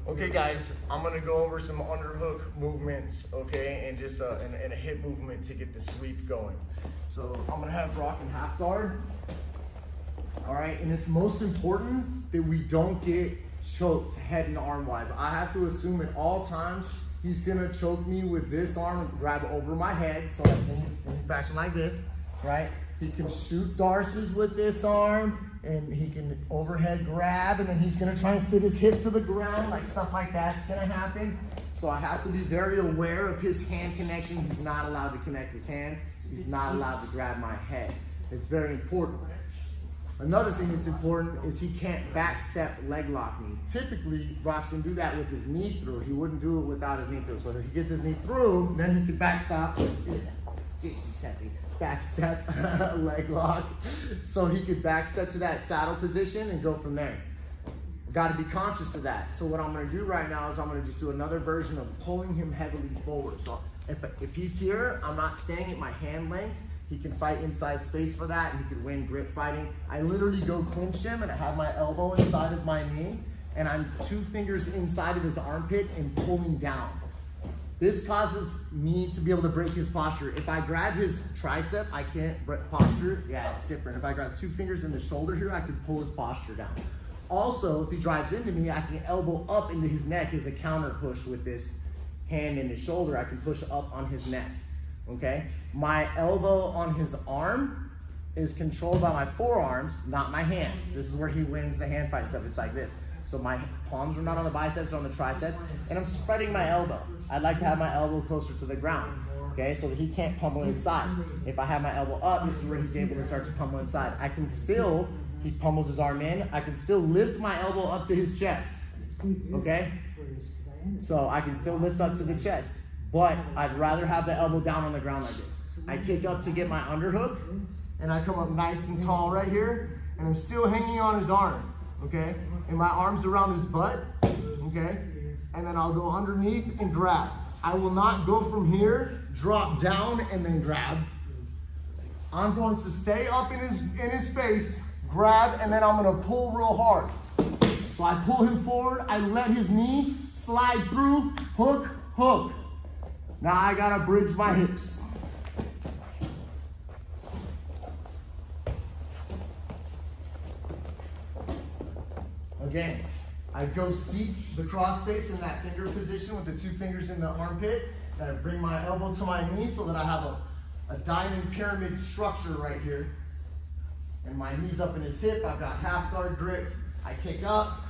Okay guys, I'm gonna go over some underhook movements, okay, and just and a hip movement to get the sweep going. So I'm gonna have Brock in half guard. All right, and it's most important that we don't get choked head and arm wise. I have to assume at all times he's gonna choke me with this arm and grab over my head. So in fashion like this, right? He can shoot darces with this arm and he can overhead grab, and then he's gonna try and sit his hip to the ground, like stuff like that's gonna happen. So I have to be very aware of his hand connection. He's not allowed to connect his hands. He's not allowed to grab my head. It's very important. Another thing that's important is he can't backstep leg lock me. Typically, Brock's gonna do that with his knee through. He wouldn't do it without his knee through. So if he gets his knee through, then he can backstop. Jesus, heavy. Backstep leg lock. So he could backstep to that saddle position and go from there. Got to be conscious of that. So what I'm going to do right now is I'm going to just do another version of pulling him heavily forward. So if he's here, I'm not staying at my hand length. He can fight inside space for that, and he could win grip fighting. I literally go clinch him, and I have my elbow inside of my knee, and I'm 2 fingers inside of his armpit and pulling down. This causes me to be able to break his posture. If I grab his tricep, I can't break posture. Yeah, it's different. If I grab 2 fingers in the shoulder here, I can pull his posture down. Also, if he drives into me, I can elbow up into his neck as a counter push with this hand in his shoulder. I can push up on his neck, okay? My elbow on his arm is controlled by my forearms, not my hands. This is where he wins the hand fight stuff. It's like this. So my palms are not on the biceps, or on the triceps, and I'm spreading my elbow. I'd like to have my elbow closer to the ground, okay, so that he can't pummel inside. If I have my elbow up, this is where he's able to start to pummel inside. I can still, he pummels his arm in, I can still lift my elbow up to his chest, okay? So I can still lift up to the chest, but I'd rather have the elbow down on the ground like this. I kick up to get my underhook, and I come up nice and tall right here, and I'm still hanging on his arm, okay? And my arm's around his butt, okay? And then I'll go underneath and grab. I will not go from here, drop down, and then grab. I'm going to stay up in his face, grab, and then I'm gonna pull real hard. So I pull him forward, I let his knee slide through, hook, hook. Now I gotta bridge my hips. Again, I go seek the cross face in that finger position with the 2 fingers in the armpit. And I bring my elbow to my knee so that I have a diamond pyramid structure right here. And my knee's up in his hip. I've got half guard grips. I kick up,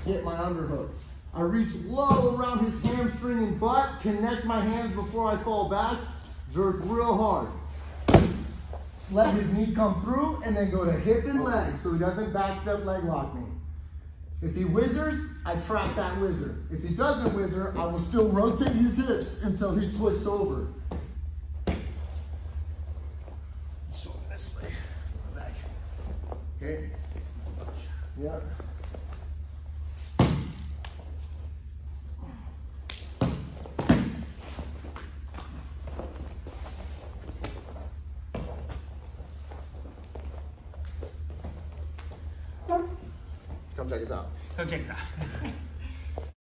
hit my underhook. I reach low around his hamstring and butt, connect my hands before I fall back, jerk real hard. Just let his knee come through and then go to hip and leg so he doesn't backstep leg lock me. If he whizzers, I trap that whizzer. If he doesn't whizzer, I will still rotate his hips until he twists over. Shoulder this way, back. Okay. Yep. Come check us out. Come check us out.